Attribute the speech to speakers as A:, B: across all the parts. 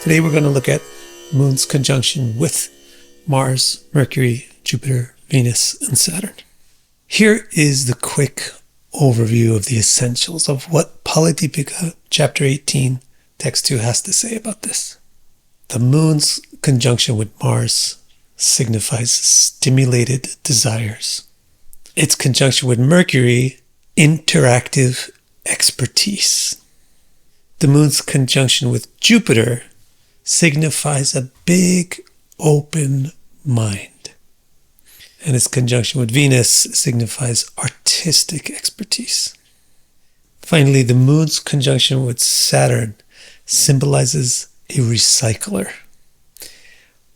A: Today we're going to look at Moon's conjunction with Mars, Mercury, Jupiter, Venus, and Saturn. Here is the quick overview of the essentials of what Paladipika, chapter 18, text 2 has to say about this. The Moon's conjunction with Mars signifies stimulated desires. Its conjunction with Mercury, interactive expertise. The Moon's conjunction with Jupiter signifies a big, open mind. And its conjunction with Venus signifies artistic expertise. Finally, the Moon's conjunction with Saturn symbolizes a recycler.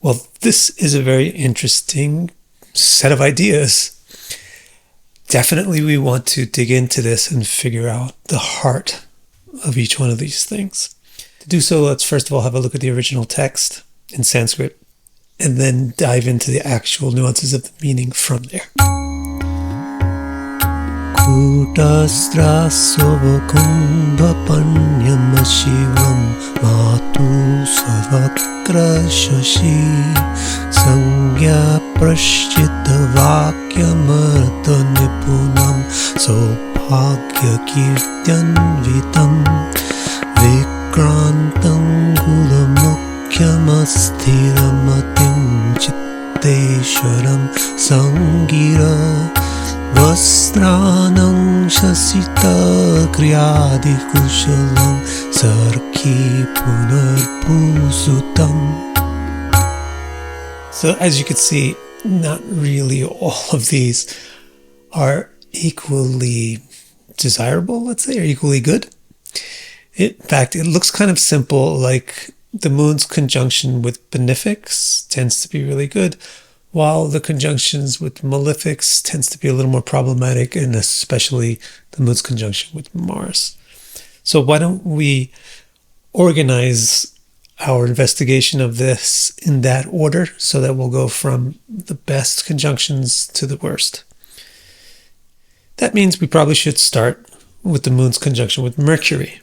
A: Well, this is a very interesting set of ideas. Definitely we want to dig into this and figure out the heart of each one of these things. To do so, let's first of all have a look at the original text in Sanskrit and then dive into the actual nuances of the meaning from there.
B: Kutasrasovakundapanyamasivam matu savakrashashi sangya prashchita vakyamarta nipunam saubhagya kirtyanvitam Vikrantam gulamukhyamasthiram chittesharam sangira vastranam shasita kriyadi kushalam sarki punarpusutam.
A: So as you can see, not really all of these are equally desirable, let's say, or equally good. In fact, it looks kind of simple, like the Moon's conjunction with benefics tends to be really good, while the conjunctions with malefics tends to be a little more problematic, and especially the Moon's conjunction with Mars. So why don't we organize our investigation of this in that order so that we'll go from the best conjunctions to the worst. That means we probably should start with the Moon's conjunction with Mercury,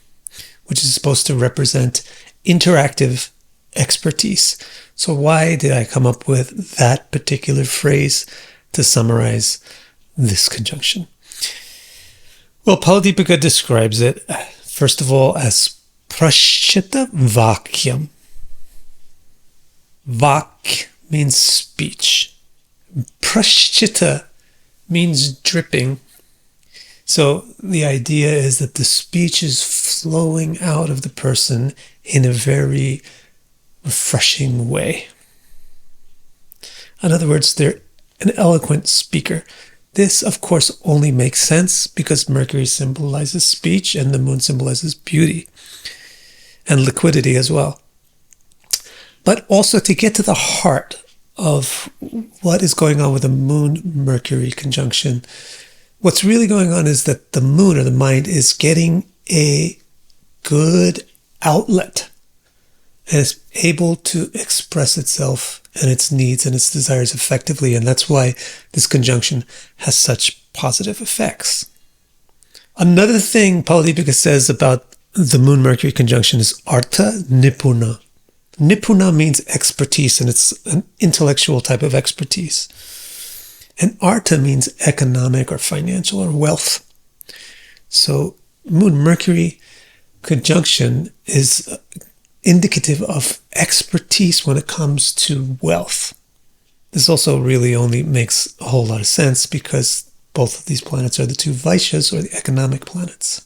A: which is supposed to represent interactive expertise. So why did I come up with that particular phrase to summarize this conjunction? Well, Paladipika describes it, first of all, as prashchita vakyam. Vak means speech. Prashchita means dripping. So the idea is that the speech is flowing out of the person in a very refreshing way. In other words, they're an eloquent speaker. This, of course, only makes sense because Mercury symbolizes speech and the Moon symbolizes beauty and liquidity as well. But also to get to the heart of what is going on with the Moon-Mercury conjunction, what's really going on is that the Moon, or the mind, is getting a good outlet and is able to express itself and its needs and its desires effectively. And that's why this conjunction has such positive effects. Another thing Paladipika says about the Moon-Mercury conjunction is Artha Nipuna. Nipuna means expertise, and it's an intellectual type of expertise. And Artha means economic or financial or wealth. So Moon-Mercury conjunction is indicative of expertise when it comes to wealth. This also really only makes a whole lot of sense because both of these planets are the two Vaishyas, or the economic planets.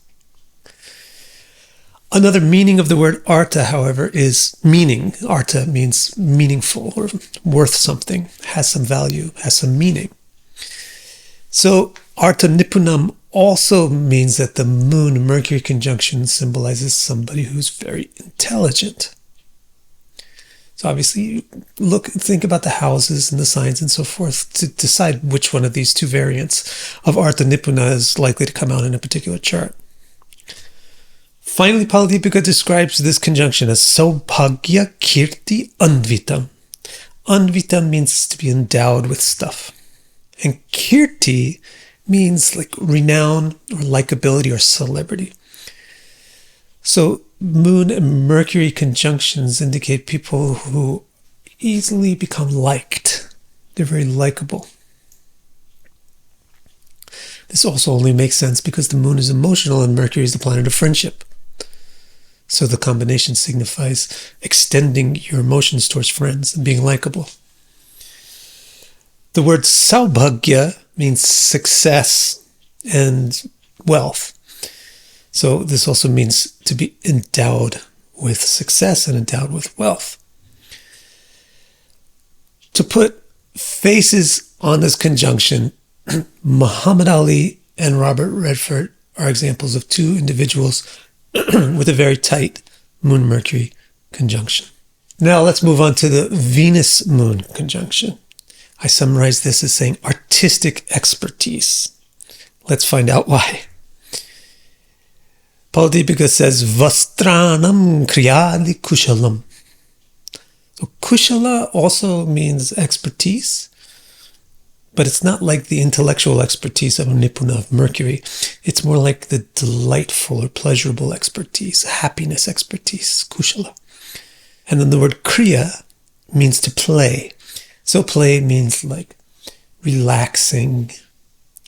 A: Another meaning of the word Artha, however, is meaning. Artha means meaningful or worth something, has some value, has some meaning. So Artha Nipunam also means that the Moon-Mercury conjunction symbolizes somebody who's very intelligent. So obviously, think about the houses and the signs and so forth to decide which one of these two variants of Artha Nipuna is likely to come out in a particular chart. Finally, Paladipika describes this conjunction as Saubhagya Kirti Anvitam. Anvitam means to be endowed with stuff. And Kirti means like renown or likability or celebrity. So Moon and Mercury conjunctions indicate people who easily become liked. They're very likable. This also only makes sense because the moon is emotional and Mercury is the planet of friendship. So the combination signifies extending your emotions towards friends and being likable. The word saubhagya means success and wealth. So this also means to be endowed with success and endowed with wealth. To put faces on this conjunction, Muhammad Ali and Robert Redford are examples of two individuals with a very tight Moon-Mercury conjunction. Now let's move on to the Venus-Moon conjunction. I summarize this as saying artistic expertise. Let's find out why. Paladipika says, Vastranam kriyadi kushalam. So kushala also means expertise, but it's not like the intellectual expertise of Nipuna of Mercury. It's more like the delightful or pleasurable expertise, happiness expertise, kushala. And then the word kriya means to play. So play means like relaxing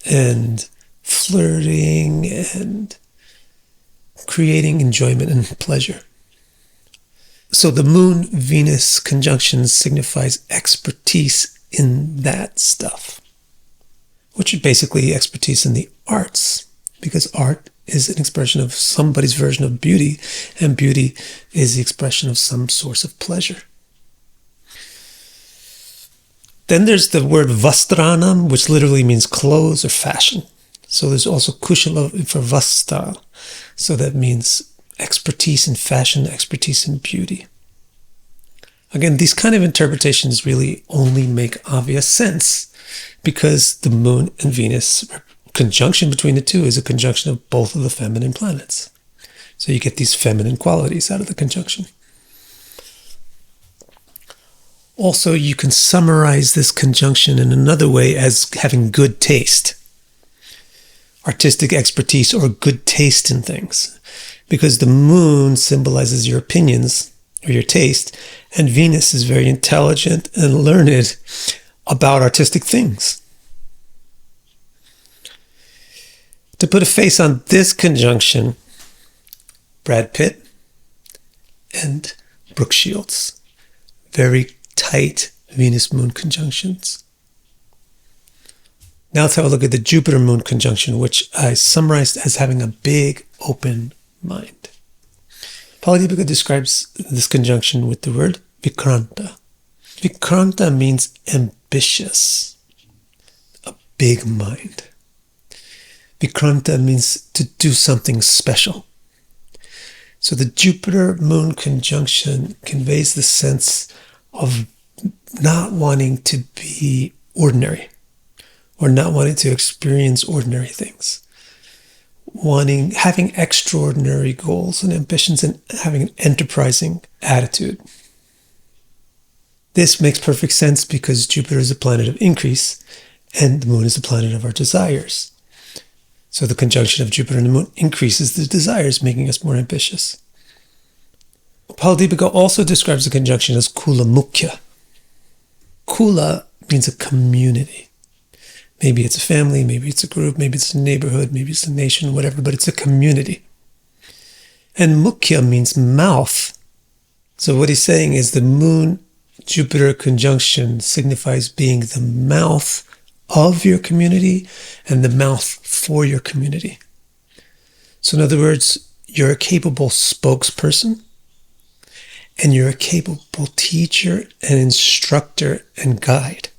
A: and flirting and creating enjoyment and pleasure. So the Moon-Venus conjunction signifies expertise in that stuff, which is basically expertise in the arts, because art is an expression of somebody's version of beauty, and beauty is the expression of some source of pleasure. Then there's the word vastranam, which literally means clothes or fashion. So there's also kushala for vasta. So that means expertise in fashion, expertise in beauty. Again, these kind of interpretations really only make obvious sense because the Moon and Venus conjunction between the two is a conjunction of both of the feminine planets. So you get these feminine qualities out of the conjunction. Also, you can summarize this conjunction in another way as having good taste. Artistic expertise or good taste in things, because the moon symbolizes your opinions or your taste, and Venus is very intelligent and learned about artistic things. To put a face on this conjunction, Brad Pitt and Brooke Shields, very tight Venus-Moon conjunctions. Now let's have a look at the Jupiter-Moon conjunction, which I summarized as having a big open mind. Paladipika describes this conjunction with the word Vikranta. Vikranta means ambitious, a big mind. Vikranta means to do something special. So the Jupiter-Moon conjunction conveys the sense of not wanting to be ordinary, or not wanting to experience ordinary things, having extraordinary goals and ambitions, and having an enterprising attitude. This makes perfect sense because Jupiter is a planet of increase and the moon is a planet of our desires. So the conjunction of Jupiter and the moon increases the desires, making us more ambitious. Paladipika also describes the conjunction as Kula Mukhya. Kula means a community. Maybe it's a family, maybe it's a group, maybe it's a neighborhood, maybe it's a nation, whatever, but it's a community. And Mukhya means mouth. So what he's saying is the Moon-Jupiter conjunction signifies being the mouth of your community and the mouth for your community. So in other words, you're a capable spokesperson and you're a capable teacher and instructor and guide.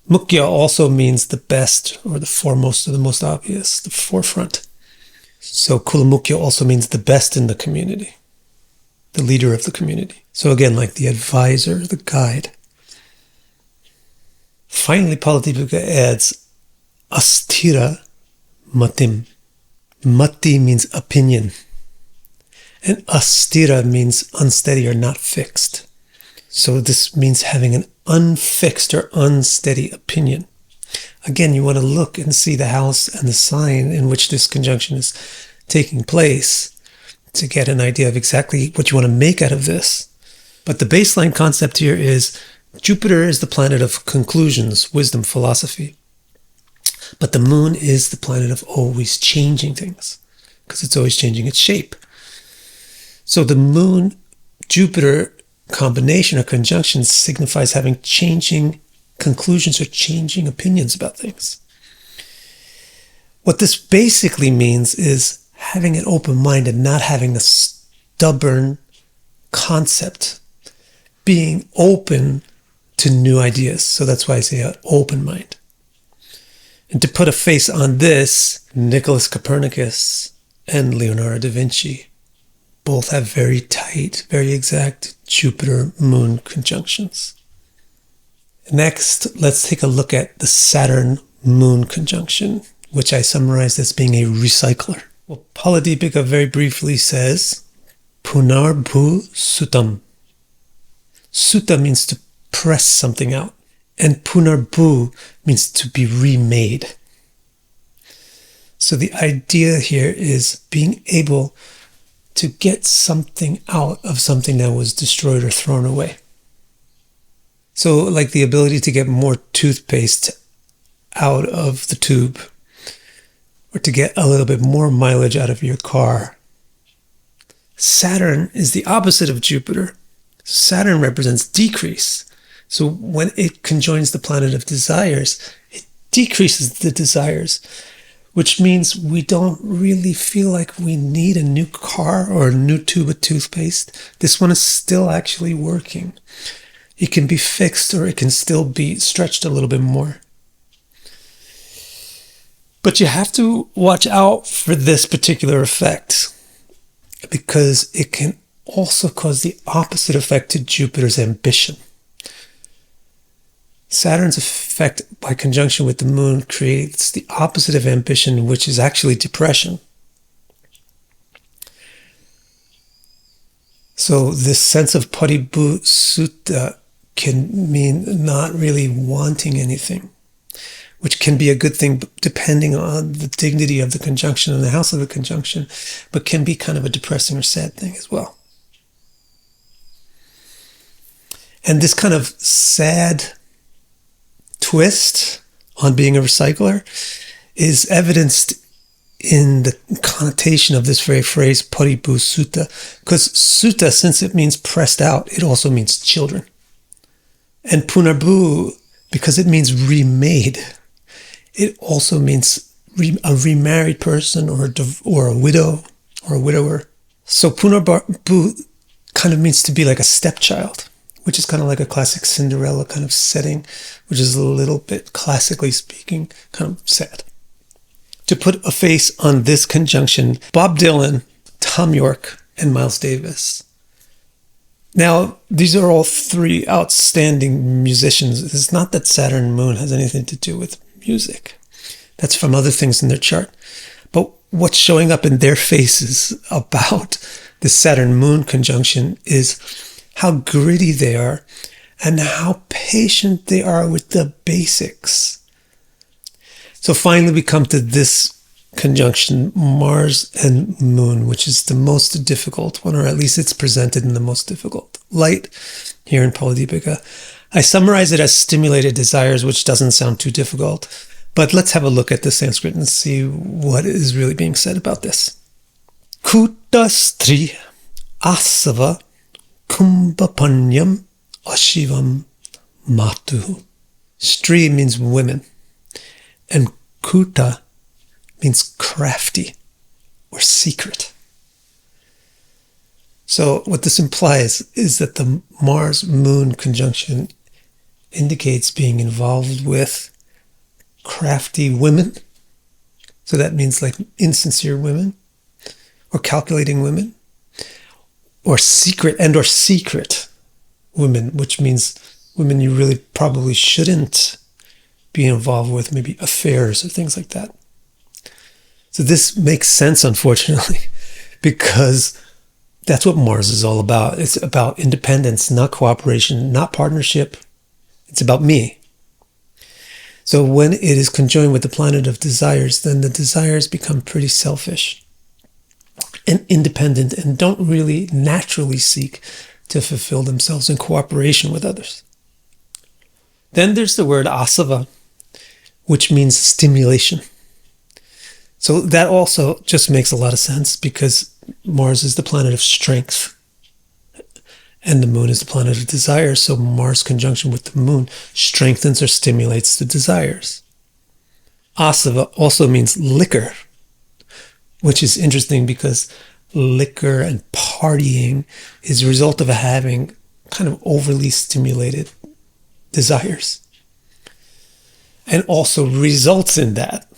A: Mukhya also means the best or the foremost or the most obvious, the forefront. So Kula Mukhya also means the best in the community, the leader of the community. So again, like the advisor, the guide. Finally, Paladipika adds Astira Matim. Mati means opinion, and Astira means unsteady or not fixed. So this means having an unfixed or unsteady opinion. Again, you want to look and see the house and the sign in which this conjunction is taking place to get an idea of exactly what you want to make out of this. But the baseline concept here is Jupiter is the planet of conclusions, wisdom, philosophy. But the moon is the planet of always changing things, because it's always changing its shape. So the moon-Jupiter combination or conjunction signifies having changing conclusions or changing opinions about things. What this basically means is having an open mind and not having a stubborn concept, being open to new ideas. So that's why I say an open mind. And to put a face on this, Nicholas Copernicus and Leonardo da Vinci both have very tight, very exact Jupiter-Moon conjunctions. Next, let's take a look at the Saturn-Moon conjunction, which I summarized as being a recycler. Well, Paladipika very briefly says, Punarbhu Sutam. Sutta means to press something out, and Punarbhu means to be remade. So the idea here is being able to get something out of something that was destroyed or thrown away. So like the ability to get more toothpaste out of the tube, or to get a little bit more mileage out of your car. Saturn is the opposite of Jupiter. Saturn represents decrease. So when it conjoins the planet of desires, it decreases the desires, which means we don't really feel like we need a new car or a new tube of toothpaste. This one is still actually working. It can be fixed, or it can still be stretched a little bit more. But you have to watch out for this particular effect, because it can also cause the opposite effect to Jupiter's ambition. Saturn's effect by conjunction with the moon creates the opposite of ambition, which is actually depression. So this sense of Paribhu Sutta can mean not really wanting anything, which can be a good thing depending on the dignity of the conjunction and the house of the conjunction, but can be kind of a depressing or sad thing as well. And this kind of sad twist on being a recycler is evidenced in the connotation of this very phrase, Paribhu Sutta, because Sutta, since it means pressed out, it also means children. And Punarbhu, because it means remade, it also means a remarried person or a widow or a widower. So Punarbhu kind of means to be like a stepchild, which is kind of like a classic Cinderella kind of setting, which is a little bit, classically speaking, kind of sad. To put a face on this conjunction, Bob Dylan, Tom York, and Miles Davis. Now, these are all three outstanding musicians. It's not that Saturn and Moon has anything to do with music. That's from other things in their chart. But what's showing up in their faces about the Saturn-Moon conjunction is how gritty they are and how patient they are with the basics. So finally we come to this conjunction, Mars and Moon, which is the most difficult one, or at least it's presented in the most difficult light here in Paladipika. I summarize it as stimulated desires, which doesn't sound too difficult, but let's have a look at the Sanskrit and see what is really being said about this. Kuta stri asava kumbhapanyam ashivam matu. Stri means women, and kuta means crafty or secret. So what this implies is that the Mars-Moon conjunction indicates being involved with crafty women. So that means like insincere women or calculating women, or secret women, which means women you really probably shouldn't be involved with, maybe affairs or things like that. So this makes sense, unfortunately, because that's what Mars is all about. It's about independence, not cooperation, not partnership. It's about me. So when it is conjoined with the planet of desires, then the desires become pretty selfish. and independent and don't really naturally seek to fulfill themselves in cooperation with others. Then there's the word asava, which means stimulation. So that also just makes a lot of sense because Mars is the planet of strength and the moon is the planet of desire. So Mars conjunction with the moon strengthens or stimulates the desires. Asava also means liquor, which is interesting because liquor and partying is a result of having kind of overly stimulated desires and also results in that.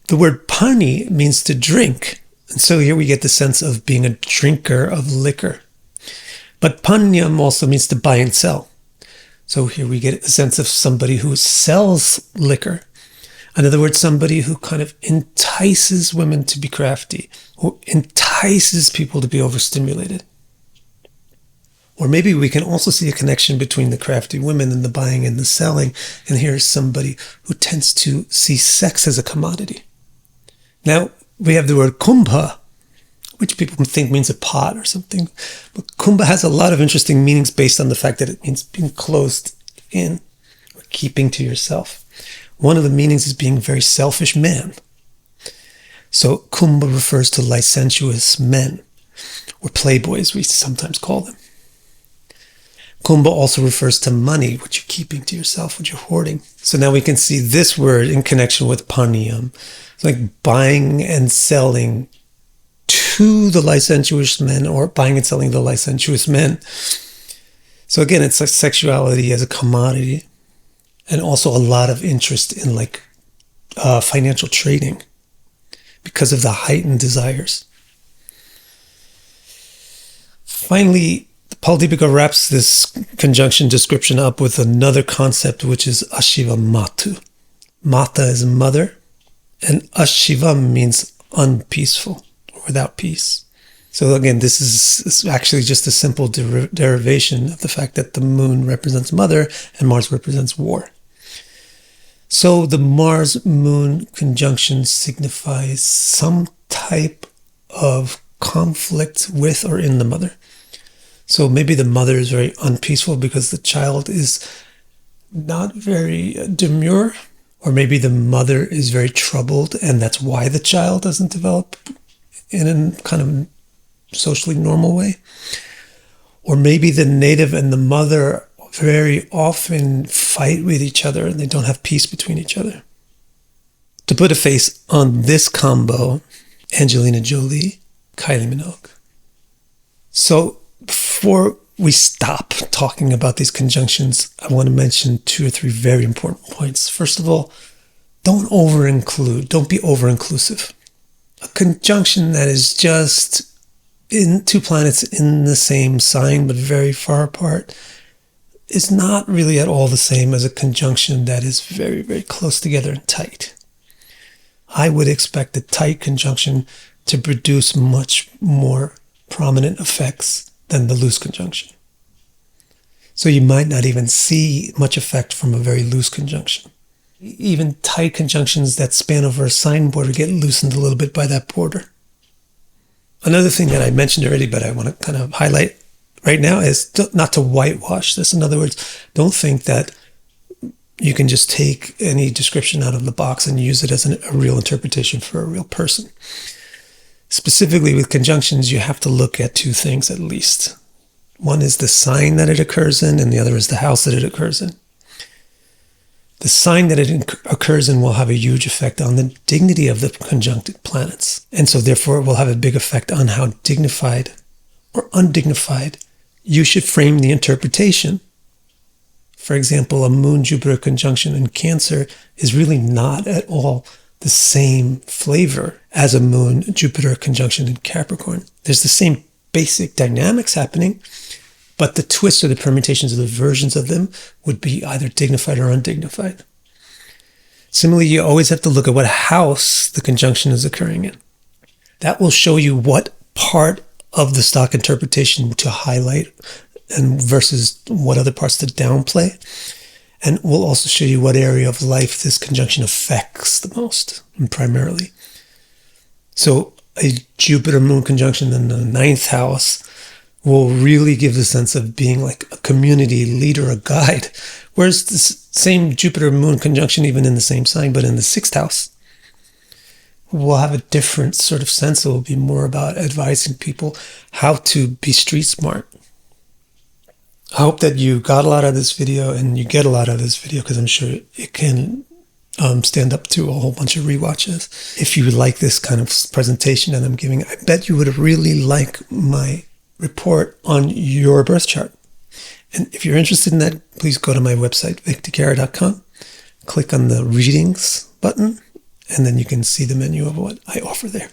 A: The word pani means to drink. And so here we get the sense of being a drinker of liquor. But panyam also means to buy and sell. So here we get a sense of somebody who sells liquor. In other words, somebody who kind of entices women to be crafty, who entices people to be overstimulated. Or maybe we can also see a connection between the crafty women and the buying and the selling. And here's somebody who tends to see sex as a commodity. Now, we have the word kumbha, which people think means a pot or something. But kumbha has a lot of interesting meanings based on the fact that it means being closed in or keeping to yourself. One of the meanings is being a very selfish man. So kumbha refers to licentious men, or playboys, we sometimes call them. Kumbha also refers to money, what you're keeping to yourself, what you're hoarding. So now we can see this word in connection with paniyam. It's like buying and selling to the licentious men or buying and selling the licentious men. So again, it's like sexuality as a commodity and also a lot of interest in like financial trading because of the heightened desires. Finally, Paldipika wraps this conjunction description up with another concept, which is Ashiva Matu. Mata is mother, and Ashiva means unpeaceful, or without peace. So again, this is actually just a simple derivation of the fact that the moon represents mother and Mars represents war. So the Mars-Moon conjunction signifies some type of conflict with or in the mother. So maybe the mother is very unpeaceful because the child is not very demure, or maybe the mother is very troubled and that's why the child doesn't develop in a kind of socially normal way. Or maybe the native and the mother very often fight with each other and they don't have peace between each other. To put a face on this combo, Angelina Jolie, Kylie Minogue. So before we stop talking about these conjunctions, I want to mention 2 or 3 very important points. First of all, don't over-include, don't be over-inclusive. A conjunction that is just in 2 planets in the same sign but very far apart is not really at all the same as a conjunction that is very, very close together and tight. I would expect a tight conjunction to produce much more prominent effects than the loose conjunction. So you might not even see much effect from a very loose conjunction. Even tight conjunctions that span over a sign border get loosened a little bit by that border. Another thing that I mentioned already, but I want to kind of highlight right now is not to whitewash this. In other words, don't think that you can just take any description out of the box and use it as a real interpretation for a real person. Specifically with conjunctions, you have to look at 2 things at least. One is the sign that it occurs in, and the other is the house that it occurs in. The sign that it occurs in will have a huge effect on the dignity of the conjuncted planets. And so therefore it will have a big effect on how dignified or undignified you should frame the interpretation. For example, a Moon-Jupiter conjunction in Cancer is really not at all the same flavor as a Moon-Jupiter conjunction in Capricorn. There's the same basic dynamics happening, but the twists or the permutations of the versions of them would be either dignified or undignified. Similarly, you always have to look at what house the conjunction is occurring in. That will show you what part of the stock interpretation to highlight and versus what other parts to downplay. And will also show you what area of life this conjunction affects the most and primarily. So a Jupiter-Moon conjunction in the 9th house will really give the sense of being like a community leader, a guide. Whereas the same Jupiter-Moon conjunction, even in the same sign, but in the 6th house, will have a different sort of sense. It will be more about advising people how to be street smart. I hope that you got a lot out of this video and you get a lot out of this video, because I'm sure it can stand up to a whole bunch of rewatches. If you like this kind of presentation that I'm giving, I bet you would really like my report on your birth chart. And if you're interested in that, please go to my website, victorcara.com, click on the readings button, and then you can see the menu of what I offer there.